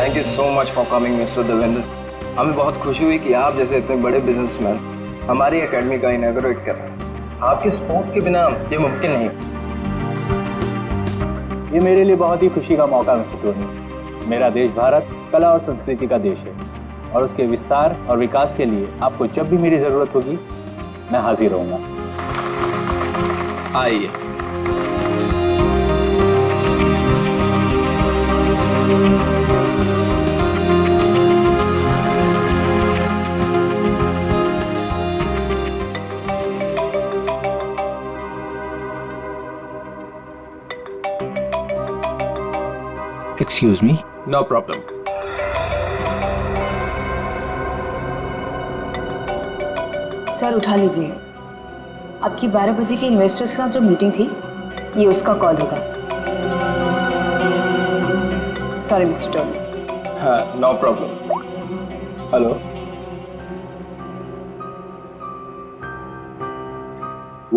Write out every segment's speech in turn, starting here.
Thank you so much for coming mister Devendra. हमें बहुत खुशी हुई कि आप जैसे इतने बड़े बिजनेसमैन हमारी एकेडमी का इनॉग्रेट कर रहे हैं। आपके सपोर्ट के बिना ये मुमकिन नहीं। ये मेरे लिए बहुत ही खुशी का मौका मिस्टर टोनी। मेरा देश भारत कला और संस्कृति का देश है और उसके विस्तार और विकास के लिए आपको जब भी मेरी जरूरत होगी मैं हाजिर रहूंगा। आइए। Excuse me? No problem. Sir उठा लीजिए, आपकी 12 बजे की इन्वेस्टर्स के साथ जो मीटिंग थी ये उसका कॉल होगा। Sorry mister Tony. हाँ, no problem. Hello.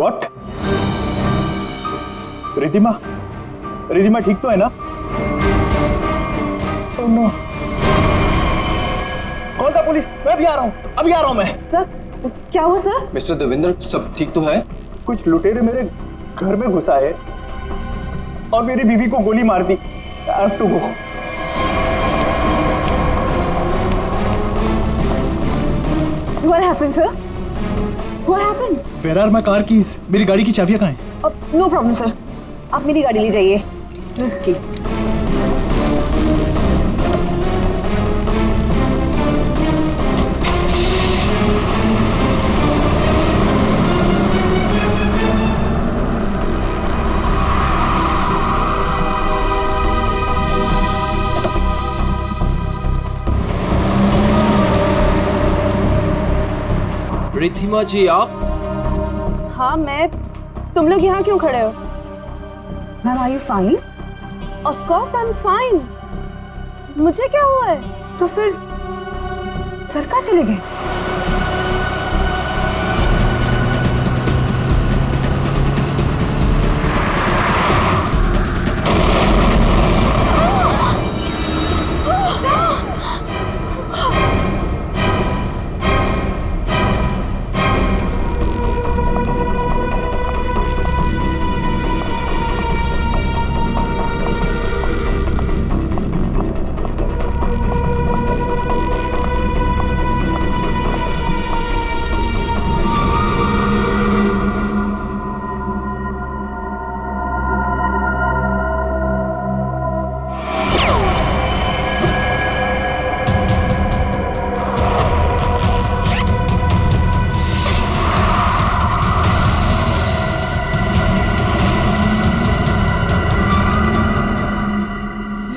What? Ridhima, Ridhima ठीक तो है ना? Oh no. Call the police, मैं अभी आ रहा हूँ, अभी आ रहा हूँ मैं। सर क्या हुआ सर? मिस्टर देवेंद्र सब ठीक तो है? कुछ लुटेरे मेरे घर में घुसा है और मेरी बीवी को गोली मार दी। I have to go. What happened sir? What happened? Where are my car keys? मेरी गाड़ी की चाबियां कहाँ हैं? No problem sir. आप मेरी गाड़ी ले जाइए। इसकी। रिधिमा जी आप? हाँ मैं। तुम लोग यहाँ क्यों खड़े हो? Ma'am are you fine? Of course I am fine. मुझे क्या हुआ है? तो फिर सर कहाँ चले गए?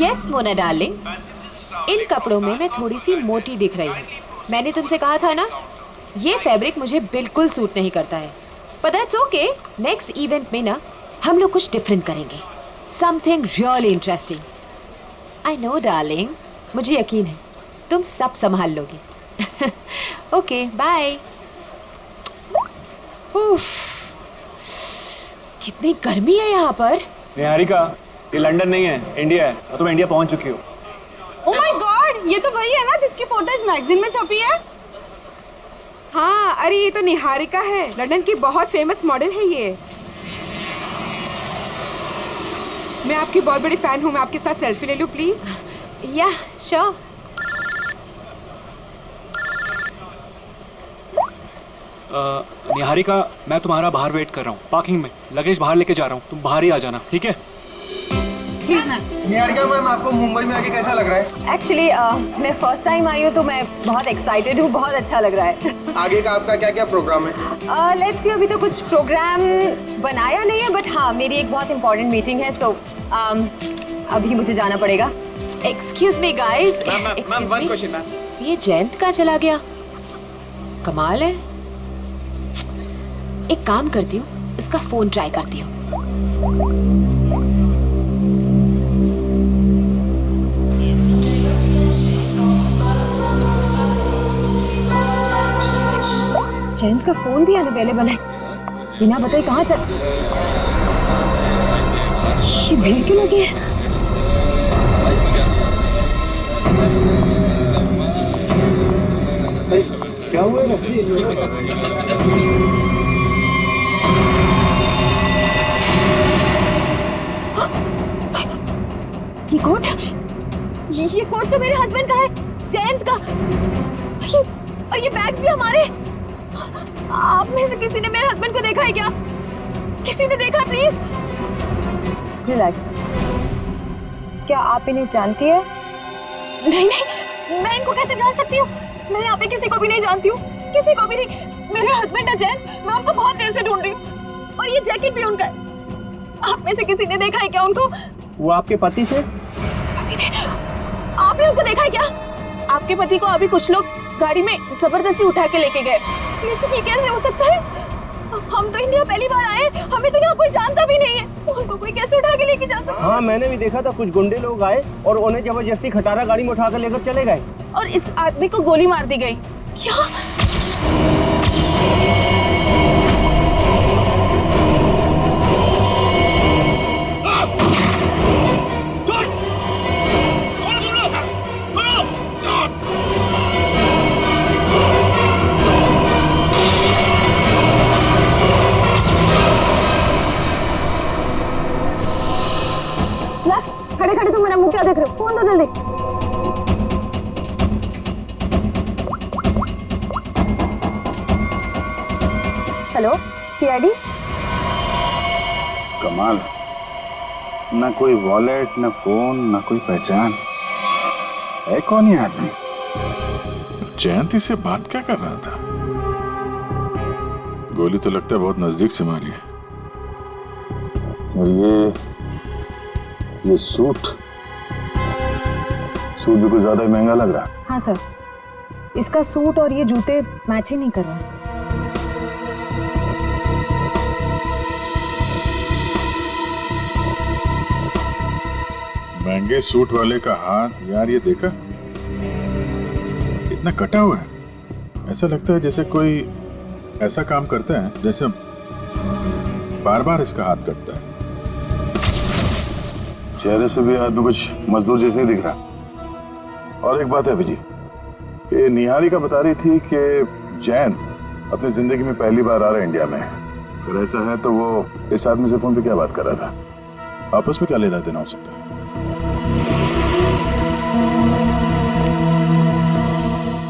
यस मोना डार्लिंग, इन कपड़ों में मैं थोड़ी सी मोटी दिख रही हूँ। मैंने तुमसे कहा था ना, ये फैब्रिक मुझे बिल्कुल सूट नहीं करता है। पर दैट्स ओके, नेक्स्ट इवेंट में ना हम लोग कुछ डिफरेंट करेंगे, something really interesting. I know darling, मुझे यकीन है तुम सब संभाल लोगी। Okay bye. कितनी गर्मी है यहाँ पर। निहारिका, ये लंदन नहीं है, इंडिया है और तुम इंडिया पहुंच चुकी हो। ओह माय गॉड, ये तो वही है ना जिसकी फोटो इस मैगजीन में छपी है। हाँ, अरे ये तो निहारिका है, लंदन की बहुत फेमस मॉडल है ये। मैं आपकी बहुत बड़ी फैन हूँ, मैं आपके साथ सेल्फी ले लूँ प्लीज? या श्योर। निहारिका, मैं तुम्हारा बाहर वेट कर रहा हूँ पार्किंग में, लगेज बाहर लेके जा रहा हूँ, तुम बाहर ही आ जाना, ठीक है? ठीक है। निहारिका मैम, आपको मुंबई में आके कैसा लग रहा है? एक्चुअली मैं फर्स्ट टाइम आई हूँ तो मैं बहुत एक्साइटेड हूँ, बहुत अच्छा लग रहा है। आगे का आपका क्या क्या प्रोग्राम है? लेट्स सी, अभी तो कुछ प्रोग्राम बनाया नहीं है, बट हाँ मेरी एक बहुत इंपॉर्टेंट मीटिंग है, सो अभी मुझे जाना पड़ेगा। Excuse me guys, excuse me, ये जयंत कहाँ चला गया? कमाल है। एक काम करती हूँ, उसका फोन ट्राई करती हूँ। जयंत का फोन भी अनअवेलेबल है, बिना बताए कहाँ चल। ये भीड़ क्यों लगी है? क्या हुआ है? ये कोट, ये कोट तो मेरे हस्बैंड का है, जयंत का। और ये बैग्स भी हमारे। आप में से किसी ने मेरे हस्बैंड को देखा है क्या? किसी ने देखा? Please relax. क्या आप इन्हें जानती है? नहीं नहीं, मैं इनको कैसे जान सकती हूँ? मैं यहाँ पे किसी को भी नहीं जानती हूँ, किसी को भी नहीं। मेरे हस्बैंड है जैन, मैं उनको बहुत देर से ढूंढ रही हूँ और ये जैकेट भी उनका है। आप में से किसी ने देखा है क्या उनको? वो आपके पति थे? आपने उनको देखा है क्या? आपके पति को अभी कुछ लोग गाड़ी में जबरदस्ती उठा के लेके गए। लेकिन ये कैसे हो सकता है? हम तो इंडिया पहली बार आए, हमें तो यहाँ कोई जानता भी नहीं है। उनको कोई कैसे उठा के लेके जा सकता है? हाँ, मैंने भी देखा था, कुछ गुंडे लोग आए और उन्हें जबरदस्ती खटारा गाड़ी में उठा कर लेकर चले गए। और इस आदमी को गोली मार दी गई। क्या? खड़े खड़े तुम मेरा मुंह क्या देख रहे हो? फोन दो जल्दी। Hello, CID. कमाल, ना कोई वॉलेट, ना फोन, ना कोई पहचान। है कौन ये आदमी? जयंती से बात क्या कर रहा था? गोली तो लगता है बहुत नजदीक से मारी है। और ये सूट भी कुछ ज्यादा ही महंगा लग रहा है। हाँ सर, इसका सूट और ये जूते मैच ही नहीं कर रहे। महंगे सूट वाले का हाथ यार, ये देखा इतना कटा हुआ है। ऐसा लगता है जैसे कोई ऐसा काम करता है जैसे बार बार इसका हाथ कटता है। चेहरे से भी आदमी कुछ मजदूर जैसे ही दिख रहा। और एक बात है अभिजीत, ये निहारिका बता रही थी कि जैन अपनी जिंदगी में पहली बार आ रहा है इंडिया में। अगर ऐसा है तो वो इस आदमी से फोन पे क्या बात कर रहा था? आपस में क्या लेना देना हो सकता है?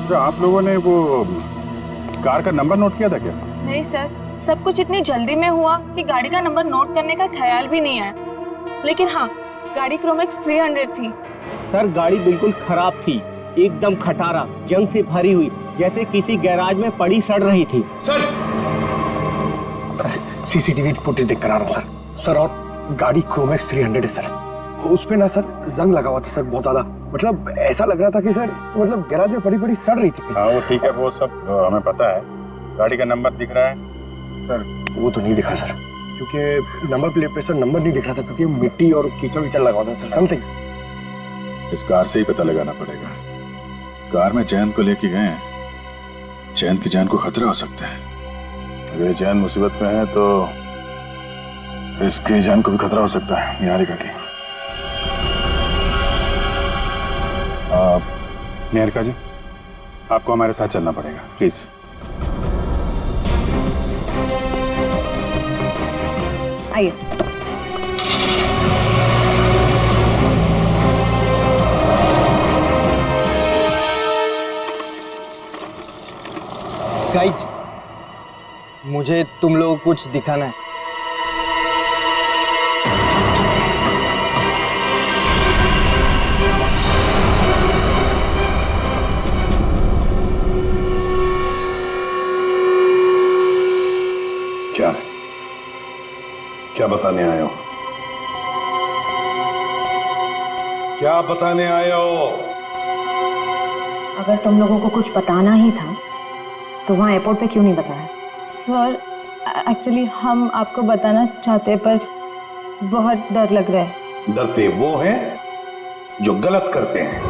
तो आप लोगों ने वो कार का नंबर नोट किया था क्या? नहीं सर, सब कुछ इतनी जल्दी में हुआ कि गाड़ी का नंबर नोट करने का ख्याल भी नहीं आया। लेकिन हाँ, गाड़ी क्रोमैक्स 300 थी। सर, गाड़ी बिल्कुल खराब थी, एकदम खटारा, जंग से भरी हुई, जैसे किसी गैराज में पड़ी सड़ रही थी। सर सीसीटीवी फुटेज देख कर आ रहा हूँ सर। और गाड़ी क्रोमैक्स 300 है सर। उस पे ना सर जंग लगा हुआ था सर, बहुत ज्यादा। मतलब ऐसा लग रहा था कि सर मतलब गैराज में पड़ी सड़ रही थी। हाँ वो ठीक है, वो सब हमें पता है। गाड़ी का नंबर दिख रहा है सर? वो तो नहीं दिखा सर, क्योंकि नंबर प्लेट पे सर नंबर नहीं दिख रहा था, क्योंकि मिट्टी और कीचड़ लगा हुआ था सर। समथिंग इस कार से ही पता लगाना पड़ेगा। कार में जैन को लेके गए हैं, जैन की जान को खतरा हो सकता है। अगर जैन मुसीबत में है तो इसकी जान को भी खतरा हो सकता है, निहारिका की। निहारिका जी, आपको हमारे साथ चलना पड़ेगा, प्लीज। आइए। गाइज, मुझे तुम लोगों को कुछ दिखाना है। क्या है? क्या बताने आए हो? क्या बताने आए हो? अगर तुम लोगों को कुछ बताना ही था तो वहाँ एयरपोर्ट पे क्यों नहीं बताया? सर, एक्चुअली हम आपको बताना चाहते पर बहुत डर लग रहा है। डरते वो हैं जो गलत करते हैं।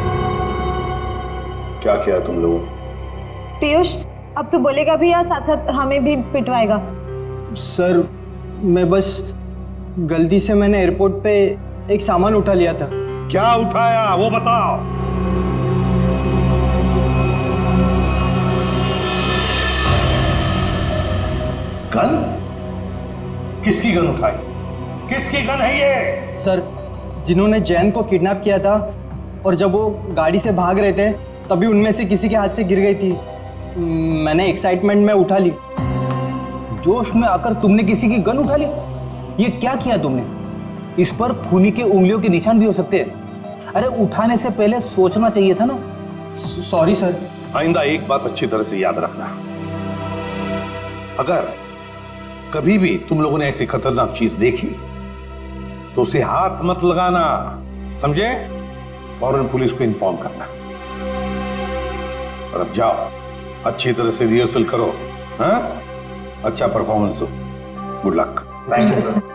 क्या किया तुम लोगों? पीयूष, अब तो बोलेगा भी या साथ साथ हमें भी पिटवाएगा? सर, मैं बस गलती से मैंने एयरपोर्ट पे एक सामान उठा लिया था। क्या उठाया वो बताओ। किसकी गन उठाई? किसकी गन है ये? सर, जिन्होंने जैन को किडनैप किया था और जब वो गाड़ी से भाग रहे थे तभी उनमें से किसी के हाथ से गिर गई थी। मैंने एक्साइटमेंट में उठा ली। जोश में आकर तुमने किसी की गन उठा ली? ये क्या किया तुमने? इस पर खूनी के उंगलियों के निशान भी हो सकते हैं। अरे उठाने से पहले सोचना चाहिए था ना। Sorry sir. आइंदा एक बात अच्छी तरह से याद रखना, अगर कभी भी तुम लोगों ने ऐसी खतरनाक चीज देखी तो उसे हाथ मत लगाना, समझे? फौरन पुलिस को इन्फॉर्म करना। और अब जाओ, अच्छी तरह से रिहर्सल करो, हाँ? अच्छा परफॉर्मेंस दो। Good luck. Thank you sir.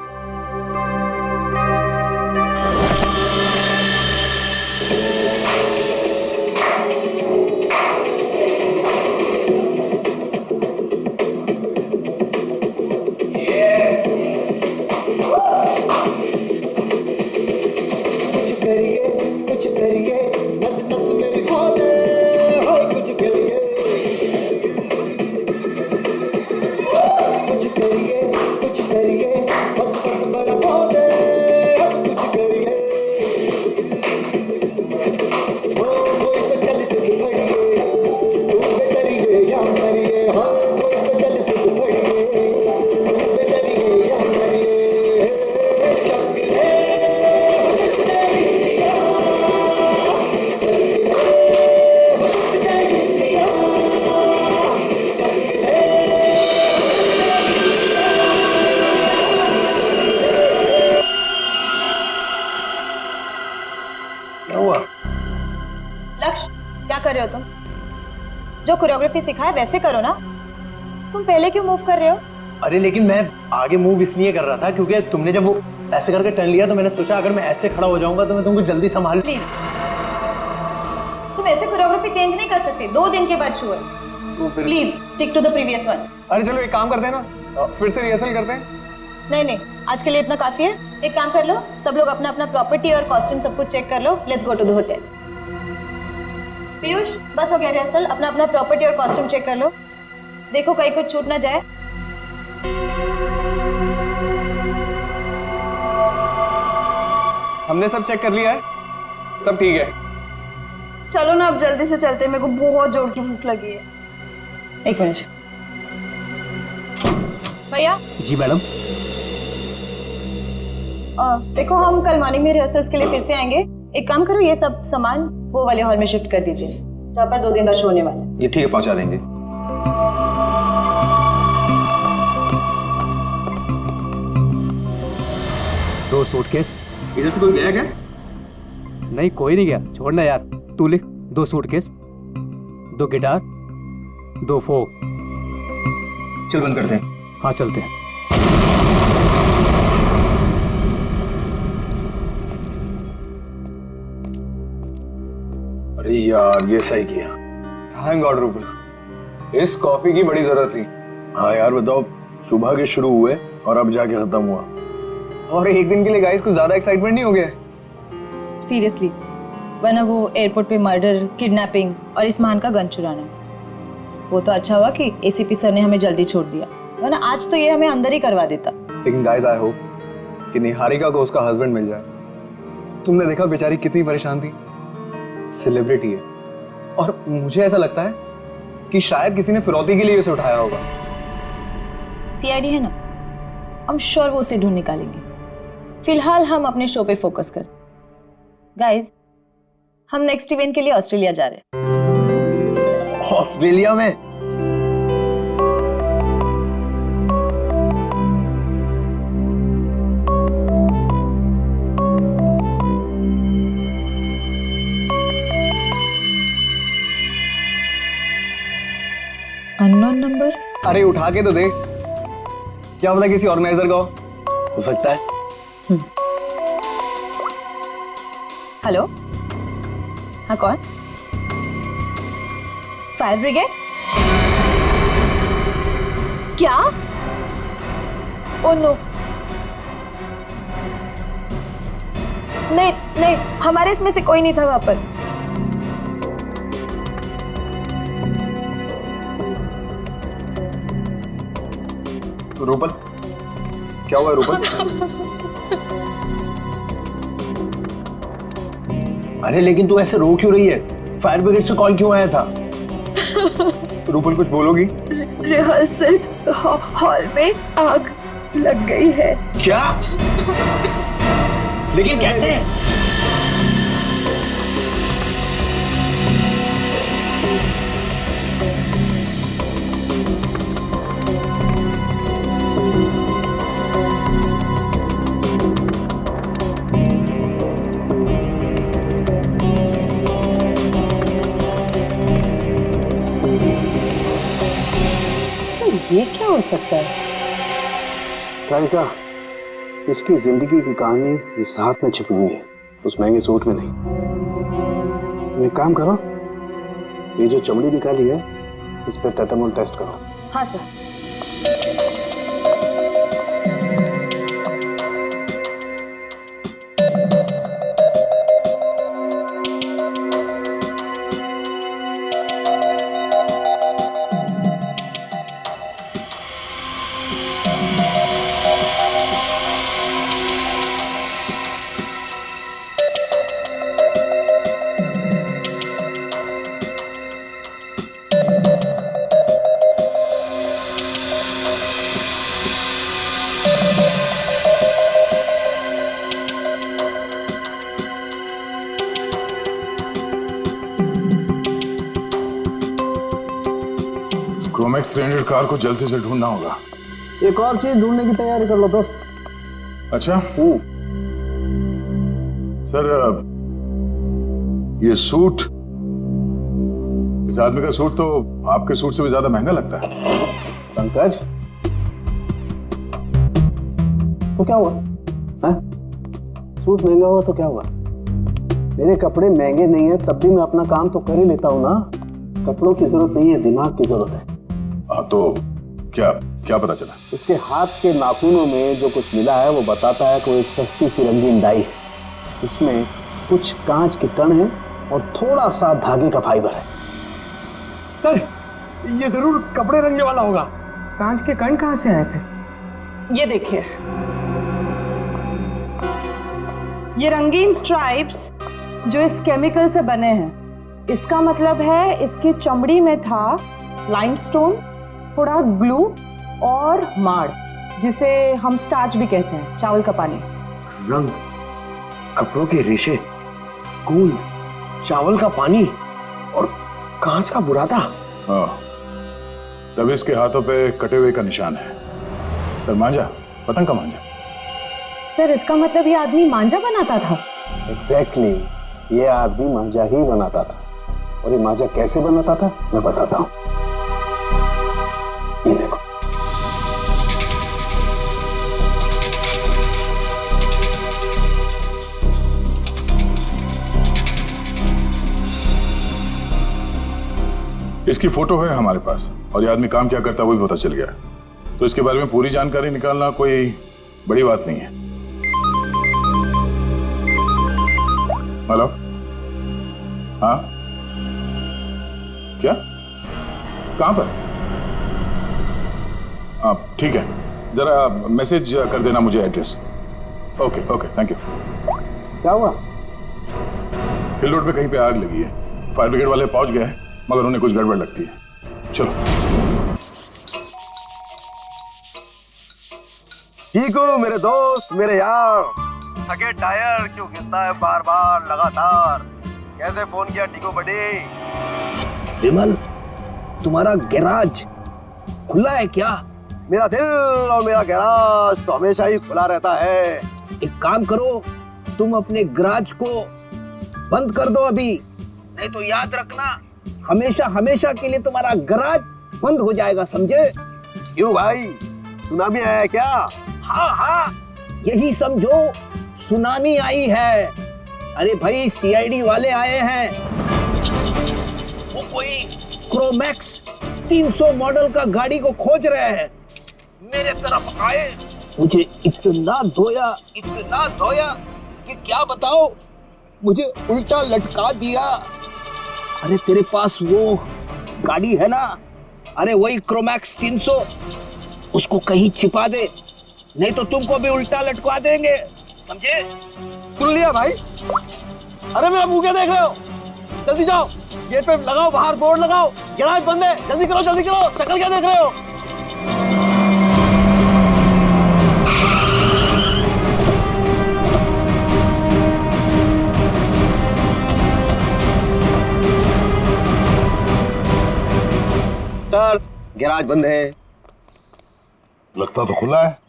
लक्ष्य, क्या कर रहे हो तुम? जो कोरियोग्राफी सिखाया वैसे करो ना। तुम पहले क्यों मूव कर रहे हो? अरे लेकिन मैं आगे मूव इसलिए कर रहा था क्योंकि तुमने जब वो ऐसे करके टर्न लिया तो मैंने सोचा अगर मैं ऐसे खड़ा हो जाऊंगा तो मैं तुमको जल्दी संभाल। प्लीज, तुम ऐसे कोरियोग्राफी चेंज नहीं कर सकते। 2 दिन के बाद शो है। Please stick to the previous one. अरे चलो एक काम करते हैं ना, फिर से रिहर्सल करते हैं। नहीं, आज के लिए इतना काफी है। एक काम कर लो, सब लोग अपना अपना प्रॉपर्टी और कॉस्ट्यूम सब कुछ चेक कर लो। Let's go to the hotel. Piyush, बस हो गया रिहर्सल। अपना अपना प्रॉपर्टी और कॉस्ट्यूम चेक कर लो। देखो कहीं कुछ छूट ना जाए। हमने सब चेक कर लिया है, सब ठीक है। चलो ना अब जल्दी से चलते, मेरे को बहुत जोर की भूख लगी है। एक मिनट भैया। जी मैडम। देखो हम कल मॉर्निंग में रिहर्सल्स के लिए फिर से आएंगे। एक काम करो, ये सब सामान वो वाले हॉल में शिफ्ट कर दीजिए जहाँ पर 2 दिन बाद शो होने वाला है। ये ठीक है, पहुंचा देंगे। दो सूटकेस। इधर से कोई गया क्या? नहीं, कोई नहीं गया, छोड़ना यार। तू लिख 2 सूटकेस, 2 गिटार, 2 फोक। चल बंद करते हैं। हाँ चलते हैं। अरे यार ये सही किया। थैंक गॉड रूपल, इस कॉफी की बड़ी जरूरत थी। हाँ यार बताओ, सुबह के शुरू हुए और अब जाके खत्म हुआ। और एक दिन के लिए गाइस कुछ ज्यादा एक्साइटमेंट नहीं हो गया? सीरियसली, वरना वो एयरपोर्ट पे मर्डर, किडनैपिंग और इस्मान का गन चुराना, वो तो अच्छा हुआ कि एसीपी सर ने हमें जल्दी छोड़ दिया, वरना आज तो ये हमें अंदर ही करवा देता। लेकिन गाइस आई होप कि निहारिका को उसका हस्बैंड मिल जाए। तुमने देखा बेचारी कितनी परेशान थी। सेलिब्रिटी है और मुझे ऐसा लगता है कि शायद किसी ने फिरौती के लिए उसे उठाया होगा। सीआईडी है ना, हम श्योर वो उसे ढूंढ निकालेंगे। फिलहाल हम अपने शो पे फोकस कर। गाइस, हम नेक्स्ट इवेंट के लिए ऑस्ट्रेलिया जा रहे हैं। ऑस्ट्रेलिया में? Unknown number. अरे उठा के तो देख, क्या पता किसी ऑर्गेनाइजर का हो सकता है। हेलो, हाँ कौन? Fire brigade? क्या? ओ नो, नहीं, हमारे इसमें से कोई नहीं था वहां पर। रूपल, क्या हुआ रूपल? अरे लेकिन तू ऐसे रो क्यों रही है? फायर ब्रिगेड से कॉल क्यों आया था? रूपल कुछ बोलोगी? रिहर्सल हॉल में आग लग गई है। क्या? लेकिन कैसे? ये क्या हो सकता है? कारिका, इसकी जिंदगी की कहानी इस हाथ में छिपी हुई है, उस महंगे सूट में नहीं। तुम एक काम करो, ये जो चमड़ी निकाली है इस पे टेटामोल टेस्ट करो। हाँ सर। क्रोमैक्स 300 कार को जल्द से ढूंढना होगा। एक और चीज ढूंढने की तैयारी कर लो दोस्त। अच्छा सर, ये सूट, इस आदमी का सूट तो आपके सूट से भी ज्यादा महंगा लगता है। पंकज, तो क्या हुआ? हाँ? सूट महंगा हुआ तो क्या हुआ? मेरे कपड़े महंगे नहीं है तब भी मैं अपना काम तो कर ही लेता हूँ ना। कपड़ों की जरूरत नहीं है, दिमाग की जरूरत है। तो क्या क्या पता चला? इसके हाथ के नाखूनों में जो कुछ मिला है वो बताता है कि वो एक सस्ती सी रंगीन डाई है। इसमें कुछ कांच के कण हैं और थोड़ा सा धागे का फाइबर है। सर, ये जरूर कपड़े रंगने वाला होगा। कांच के कण कहाँ से आए थे? ये देखिए, ये रंगीन स्ट्राइप्स जो इस केमिकल से बने हैं, इसका मतलब है इसकी चमड़ी में था लाइमस्टोन, थोड़ा ग्लू और माड़, जिसे हम स्टार्च भी कहते हैं, चावल का पानी। रंग, कपड़ों के रेशे, गूंद, चावल का पानी और कांच का बुरादा। हाँ, तब इसके हाथों पे कटे हुए का निशान है। सर, मांझा, पतंग का मांझा। सर, इसका मतलब ये आदमी मांझा बनाता था? एग्जैक्टली, ये आदमी मांझा ही बनाता था। और ये मांझा कैसे बनाता था मैं बताता हूँ। ये देखो, इसकी फोटो है हमारे पास और ये आदमी काम क्या करता है वो भी पता चल गया। तो इसके बारे में पूरी जानकारी निकालना कोई बड़ी बात नहीं है। हेलो, हाँ, क्या, कहां पर? आप ठीक है, जरा मैसेज कर देना मुझे address. Okay okay, thank you. क्या हुआ? हिल रोड पे कहीं पे आग लगी है। फायर ब्रिगेड वाले पहुंच गए हैं मगर उन्हें कुछ गड़बड़ लगती है। चलो। ठीक हो मेरे दोस्त, मेरे यार। थके टायर क्यों खिंचता है बार बार लगातार? कैसे फोन किया टीको बड़ी? विमल, तुम्हारा गैराज खुला है क्या? मेरा दिल और मेरा गैराज तो हमेशा ही खुला रहता है। एक काम करो, तुम अपने गैराज को बंद कर दो अभी, नहीं तो याद रखना हमेशा हमेशा के लिए तुम्हारा गैराज बंद हो जाएगा, समझे? क्यों भाई, सुनामी आया है क्या? हाँ हाँ, यही समझो सुनामी आई है। अरे भाई, सीआईडी वाले आए हैं। वो कोई क्रोमैक्स 300 मॉडल का गाड़ी को खोज रहे हैं। मेरे तरफ आए, मुझे इतना धोया कि क्या बताओ, मुझे उल्टा लटका दिया। अरे तेरे पास वो गाड़ी है ना, अरे वही क्रोमैक्स 300, उसको कहीं छिपा दे, नहीं तो तुमको भी उल्टा लटका देंगे, समझे? सुन लिया भाई। अरे मेरा मुंह क्या देख रहे हो? जल्दी जाओ, गेट पे लगाओ, बाहर बोर्ड लगाओ, गैराज बंद है, जल्दी करो जल्दी करो। शक्ल क्या देख रहे हो? सर गैराज बंद है। लगता तो खुला है।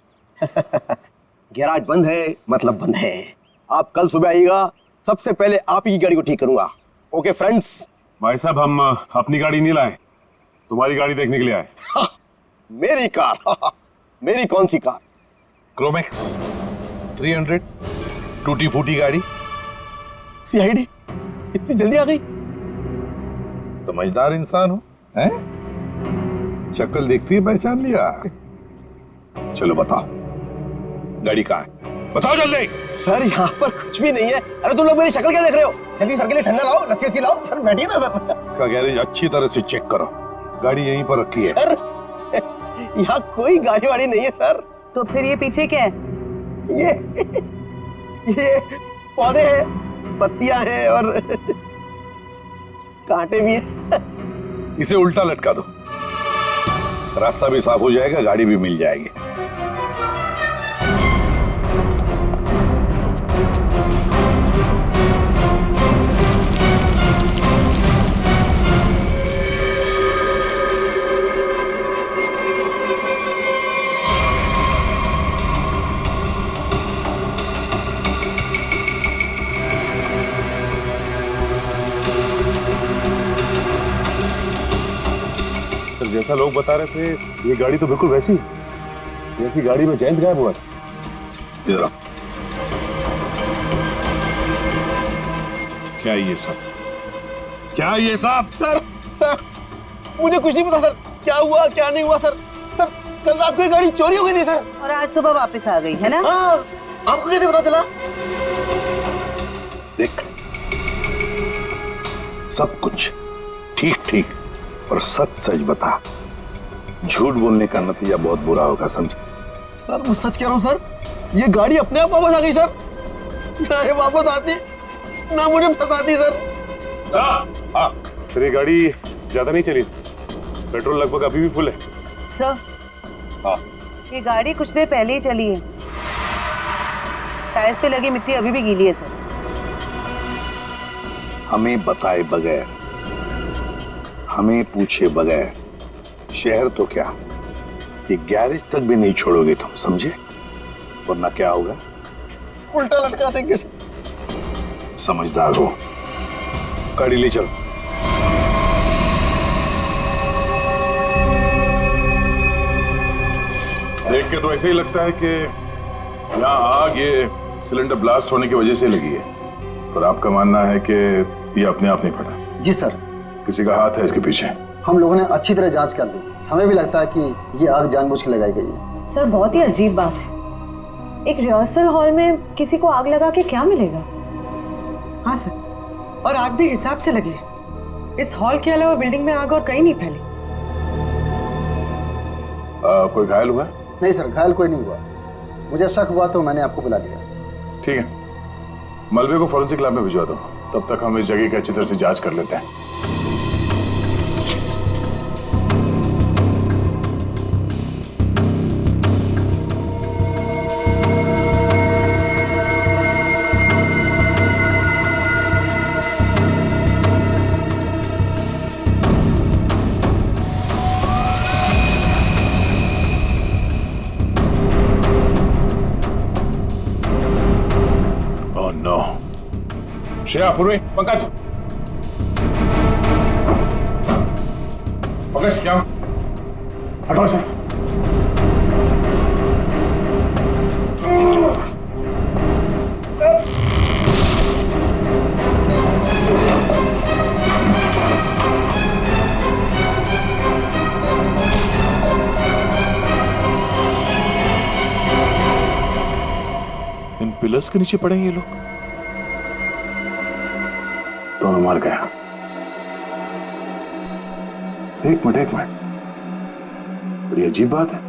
गैराज बंद है मतलब बंद है। आप कल सुबह आइएगा, सबसे पहले आप ही की गाड़ी को ठीक करूंगा। Okay friends? भाई साहब हम अपनी गाड़ी नहीं लाए, तुम्हारी गाड़ी देखने के लिए आए। मेरी कार? मेरी कौन सी कार? क्रोमैक्स 300 टूटी फूटी गाड़ी। सीआईडी इतनी जल्दी आ गई? समझदार इंसान हो, हैं? शक्ल देखती है पहचान लिया। चलो बताओ गाड़ी कहाँ है, बताओ जल्दी। सर यहाँ पर कुछ भी नहीं है। अरे तुम लोग मेरी शक्ल क्या देख रहे हो? जल्दी सर के लिए ठंडा लाओ, लस्सी लाओ। सर बैठिए ना सर। इसका गैरेज अच्छी तरह से चेक करो, गाड़ी यहीं पर रखी है। सर यहाँ कोई गाड़ी वाड़ी नहीं है सर। तो फिर ये पीछे क्या है? ये पौधे हैं, पत्तियां हैं और कांटे भी हैं। इसे उल्टा लटका दो, रास्ता भी साफ हो जाएगा, गाड़ी भी मिल जाएगी। जैसा लोग बता रहे थे, ये गाड़ी तो बिल्कुल वैसी जैसी गाड़ी में जयंत गायब हुआ। जरा क्या ये सब, क्या ये सब? सर सर मुझे कुछ नहीं पता सर, क्या हुआ क्या नहीं हुआ सर। सर कल रात को ये गाड़ी चोरी हो गई थी सर, और आज सुबह वापस आ गई है ना? हाँ, आपको कैसे पता चला? देख, सब कुछ ठीक ठीक और सच सच बता, झूठ बोलने का नतीजा बहुत बुरा होगा, समझे? सर मैं सच कह रहा हूँ सर, ये गाड़ी अपने आप वापस आ गई सर। ना ये वापस आती ना मुझे फंसाती सर। हाँ, फिर ये गाड़ी ज्यादा नहीं चली, पेट्रोल लगभग अभी भी फुल है। सर हाँ, ये गाड़ी कुछ देर पहले ही चली है, टायर्स पे लगी मिट्टी अभी भी गीली है सर। हमें बताए बगैर, हमें पूछे बगैर शहर तो क्या, ये गैरेज तक भी नहीं छोड़ोगे तुम, समझे? वरना क्या होगा? उल्टा लटका देंगे सर। समझदार हो, गाड़ी ले चलो। देख के तो ऐसे ही लगता है कि यहाँ आग ये सिलेंडर ब्लास्ट होने की वजह से लगी है, और आपका मानना है कि ये अपने आप नहीं फटा? जी सर, किसी का हाथ है इसके पीछे। हम लोगों ने अच्छी तरह जांच कर ली, हमें भी लगता है कि ये आग जानबूझ के लगाई गई है। सर बहुत ही अजीब बात है, एक रिहर्सल हॉल में किसी को आग लगा के क्या मिलेगा? हाँ सर, और आग भी हिसाब से लगी है। इस हॉल के अलावा बिल्डिंग में आग और कहीं नहीं फैली। कोई घायल हुआ? नहीं सर, घायल कोई नहीं हुआ। मुझे शक हुआ तो मैंने आपको बुला दिया। ठीक है, मलबे को फॉरेंसिक लैब में भिजवा दो, तब तक हम इस जगह की अच्छी तरह से जांच कर लेते हैं। श्रेया, पूर्वी, पंकज, पंकज क्या हटो से। इन पिलर्स के नीचे पड़े ये लोग, दोनों मर गया। एक मिनट, बड़ी अजीब बात है।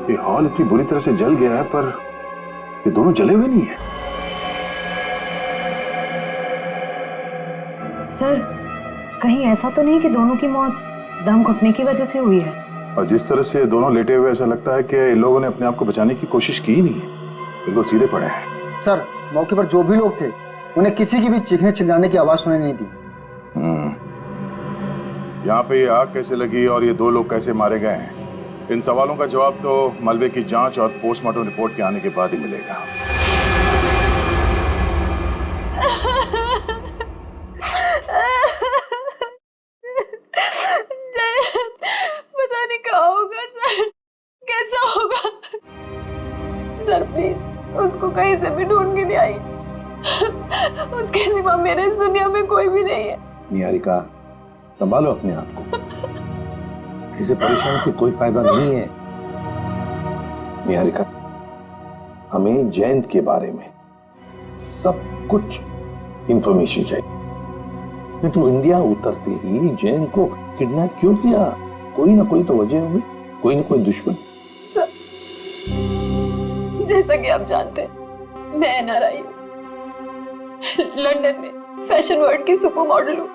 ये हॉल इतनी बुरी तरह से जल गया है, पर ये दोनों जले हुए नहीं है। सर, कहीं ऐसा तो नहीं कि दोनों की मौत दम घुटने की वजह से हुई है? और जिस तरह से दोनों लेटे हुए, ऐसा लगता है कि इन लोगों ने अपने आप को बचाने की कोशिश की ही नहीं है, बिल्कुल सीधे पड़े हैं। सर, मौके पर जो भी लोग थे उन्हें किसी की भी चीखने चिल्लाने की आवाज सुनाई नहीं दी। यहाँ पे ये आग कैसे लगी और ये दो लोग कैसे मारे गए हैं, इन सवालों का जवाब तो मलबे की जांच और पोस्टमार्टम रिपोर्ट के आने के बाद ही मिलेगा। पता नहीं क्या होगा सर, कैसा होगा? सर प्लीज उसको कहीं से भी ढूंढ के ले आई। उसके सिवा मेरे इस दुनिया में कोई भी नहीं है। निहारिका, संभालो अपने आप को, ऐसे परेशान से कोई फायदा नहीं है। निहारिका, हमें जयंत के बारे में सब कुछ इंफॉर्मेशन चाहिए। नहीं तो इंडिया उतरते ही जयंत को किडनैप क्यों किया? कोई ना कोई तो वजह होगी, कोई ना कोई दुश्मन। सर, जैसा कि आप जानते हैं, मैं एनआरआई हूँ, लंदन में फैशन वर्ल्ड की सुपर मॉडल हूँ,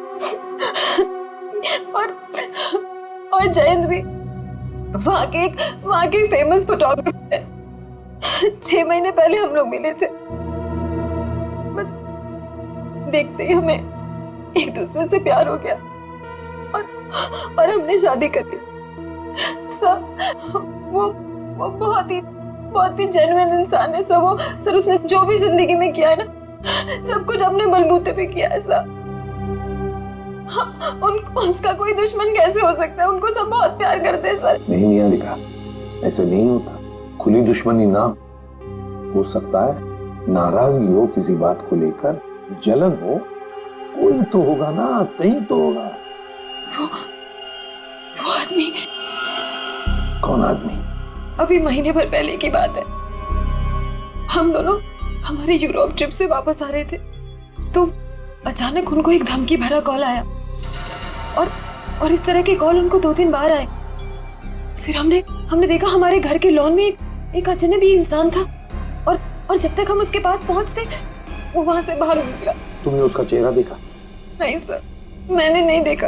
और जयंत भी वहाँ के फेमस फोटोग्राफर है। 6 महीने पहले हम लोग मिले थे, बस देखते ही हमें एक दूसरे से प्यार हो गया और हमने शादी कर ली। सर, वो बहुत ही जेन्युइन इंसान है सर। उसने जो भी जिंदगी में किया है ना, सब कुछ अपने बलबूते पे किया है सर। उसका कोई दुश्मन कैसे हो सकता है? उनको सब बहुत प्यार करते हैं सर। नहीं निहारिका, ऐसे नहीं होता। खुली दुश्मनी ना हो सकता है, नाराजगी हो किसी बात को लेकर, जलन हो, कोई तो होगा ना, कहीं तो होगा। वो आदमी। कौन आदमी? अभी महीने भर पहले की बात है, हम दोनों हमारे यूरोप ट्रिप से वापस आ रहे थे, तो अचानक उनको एक धमकी भरा कॉल आया और इस तरह के कॉल उनको 2-3 बार आए। फिर हमने देखा हमारे घर के लॉन में एक अजनबी इंसान था और जब तक हम उसके पास पहुंचते वो वहां से बाहर निकला। तुमने उसका चेहरा देखा? नहीं सर, मैंने नहीं देखा,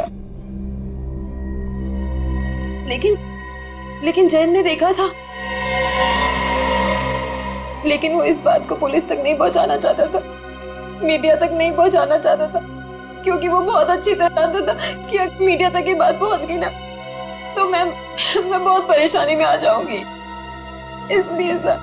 लेकिन जैन ने देखा था। लेकिन वो इस बात को पुलिस तक नहीं पहुंचाना चाहता था, मीडिया तक नहीं पहुंचाना चाहता था, क्योंकि वो बहुत अच्छी तरह जानता था कि अगर मीडिया तक ये बात पहुंच गई ना तो मैं बहुत परेशानी में आ जाऊंगी, इसलिए सर।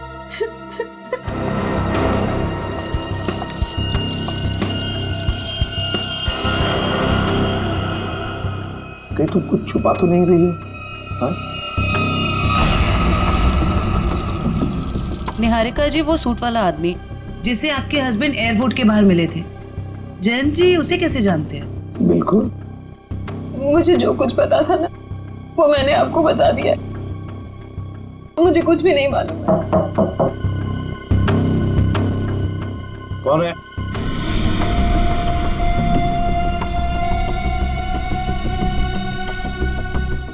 कहीं तुम कुछ छुपा तो नहीं रही हो? हाँ? निहारिका जी, वो सूट वाला आदमी जिसे आपके हस्बैंड एयरपोर्ट के बाहर मिले थे, जयंत जी उसे कैसे जानते हैं? बिल्कुल। मुझे जो कुछ पता था ना वो मैंने आपको बता दिया, मुझे कुछ भी नहीं मालूम। कौन है?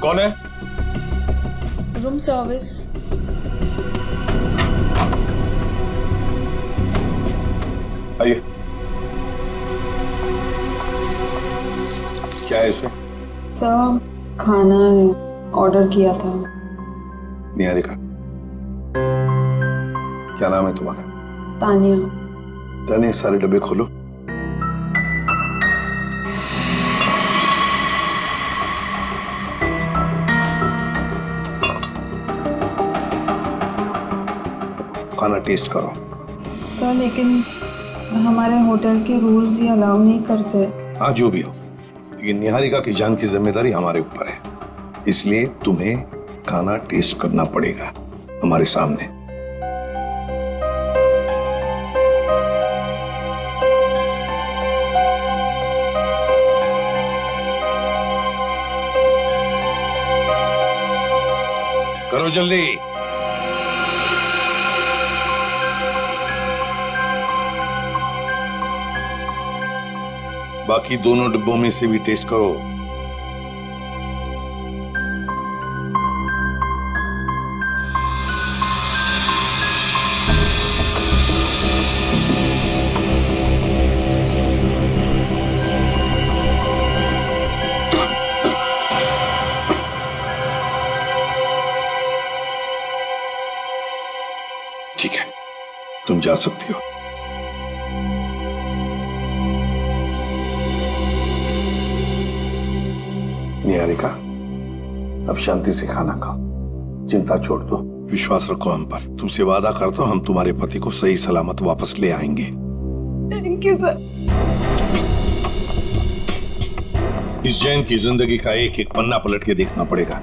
कौन है? Room service. आइए। क्या है इसमें? सर, खाना है, ऑर्डर किया था। निहारिका, क्या नाम है तुम्हारा? तानिया। तानिया, सारे डब्बे खोलो। खाना टेस्ट करो। सर, लेकिन हमारे होटल के रूल्स ये अलाउ नहीं करते। हाँ, जो भी हो, लेकिन निहारिका की जान की जिम्मेदारी हमारे ऊपर है, इसलिए तुम्हें खाना टेस्ट करना पड़ेगा हमारे सामने। करो जल्दी। बाकी दोनों डिब्बों में से भी टेस्ट करो। जा सकती हो। निहारिका, अब शांति से खाना खाओ, चिंता छोड़ दो। विश्वास रखो हम पर। तुमसे वादा करता हूं हम तुम्हारे पति को सही सलामत वापस ले आएंगे। Thank you sir. इस जैन की जिंदगी का एक एक पन्ना पलट के देखना पड़ेगा।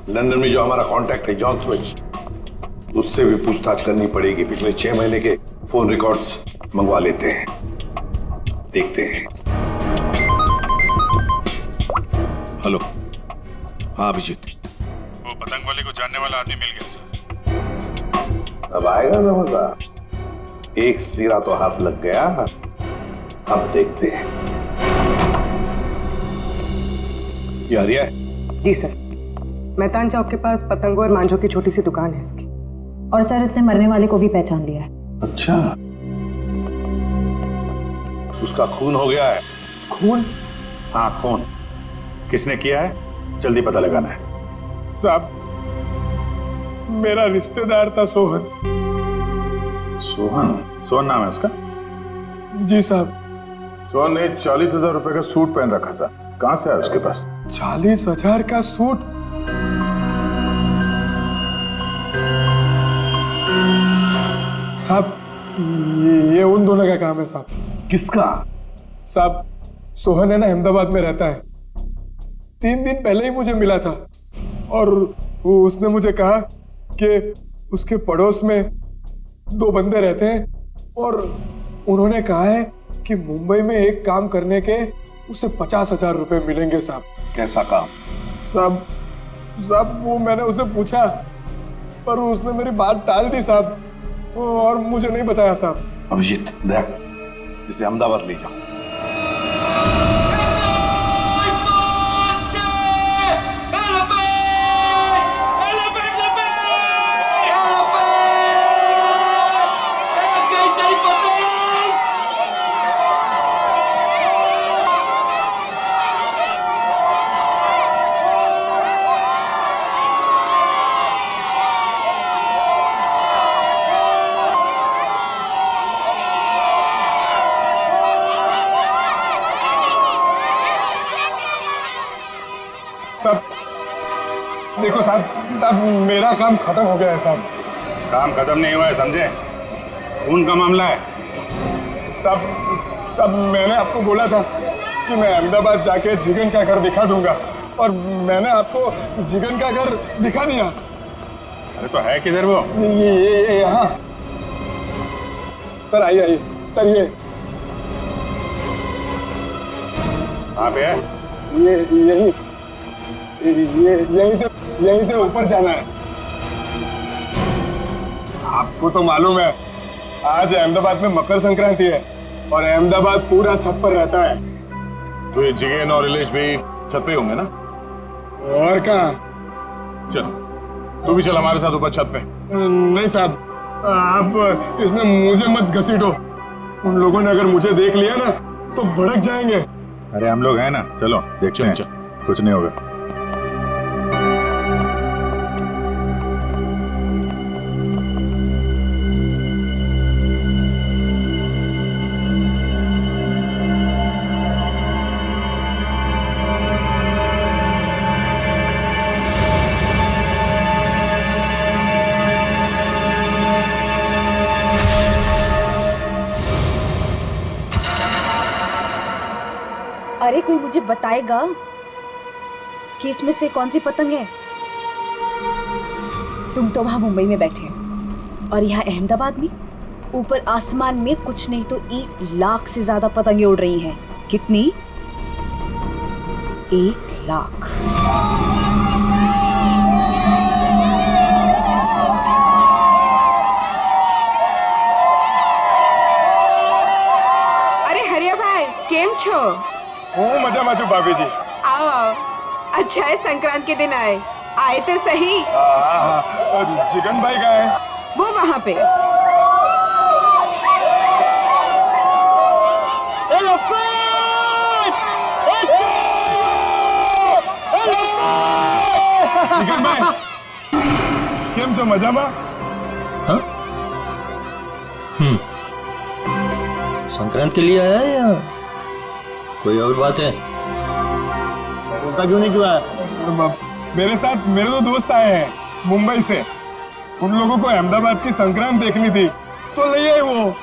लंदन में जो हमारा कांटेक्ट है जॉन स्मिथ, उससे भी पूछताछ करनी पड़ेगी। पिछले 6 महीने के फोन रिकॉर्ड्स मंगवा लेते हैं, देखते हैं। हेलो। हाँ अभिजीत, वो पतंग वाले को जानने वाला आदमी मिल गया सर। अब आएगा ना मजा। एक सिरा तो हाथ लग गया, अब देखते हैं। ये हरिया है? जी सर, मैतान चौक के पास पतंगों और मांझों की छोटी सी दुकान है इसकी। और सर इसने मरने वाले को भी पहचान लिया है। अच्छा, उसका खून हो गया है। खून? हाँ खून। किसने किया है जल्दी पता लगाना है। साहब, मेरा रिश्तेदार था सोहन। सोहन? सोहन नाम है उसका? जी साहब। सोहन ने 40,000 रुपए का सूट पहन रखा था, कहां से आया उसके पास? 40,000 का सूट? साहब, ये उन दोनों का काम है साहब। किसका? साहब, सोहन है ना अहमदाबाद में रहता है। 3 दिन पहले ही मुझे मिला था और उसने मुझे कहा कि उसके पड़ोस में 2 बंदे रहते हैं और उन्होंने कहा है कि मुंबई में एक काम करने के उसे 50,000 रुपए मिलेंगे साहब। कैसा काम? साहब वो मैंने उसे पूछा पर उसने मेरी बात टाल दी साहब और मुझे नहीं बताया साहब। अभिजीत देख, इसे अहमदाबाद ले जाओ। देखो साहब, मेरा काम खत्म हो गया है साहब। काम खत्म नहीं हुआ है समझे, खून का मामला है। साहब मैंने आपको बोला था कि मैं अहमदाबाद जाके जिगन का घर दिखा दूंगा और मैंने आपको जिगन का घर दिखा दिया। अरे तो है किधर वो? ये यहाँ। सर आइए सर, ये कहाँ पे है? ये यहीं से ऊपर जाना है। आपको तो मालूम है आज अहमदाबाद में मकर संक्रांति है और अहमदाबाद पूरा छत पर रहता है। तो ये जिगेन और रिलेश भी छत पे होंगे ना? और कहाँ? चल तू भी चल हमारे साथ ऊपर छत पे। नहीं साहब, आप इसमें मुझे मत घसीटो। उन लोगों ने अगर मुझे देख लिया ना तो भड़क जाएंगे। अरे हम लोग हैं ना, चलो देखते हैं। कुछ नहीं होगा। अरे कोई मुझे बताएगा कि इसमें से कौन सी पतंग है? तुम तो वहां मुंबई में बैठे हो और यहाँ अहमदाबाद में ऊपर आसमान में कुछ नहीं तो 1 लाख से ज्यादा पतंगे उड़ रही हैं। कितनी? 1 लाख। अरे हरिया भाई केम छो? मजा माचू भाभी जी। आओ आओ, अच्छा है संक्रांत के दिन आए तो सही। जिगन भाई कहाँ है? वो वहाँ पे। जिगन भाई केम छो? मजामा? संक्रांत के लिए आया है या कोई और बात है? बोलता क्यों नहीं, क्यों आया? मेरे साथ मेरे दो दोस्त आए हैं मुंबई से। उन लोगों को अहमदाबाद की संक्रांत देखनी थी तो ले आए वो।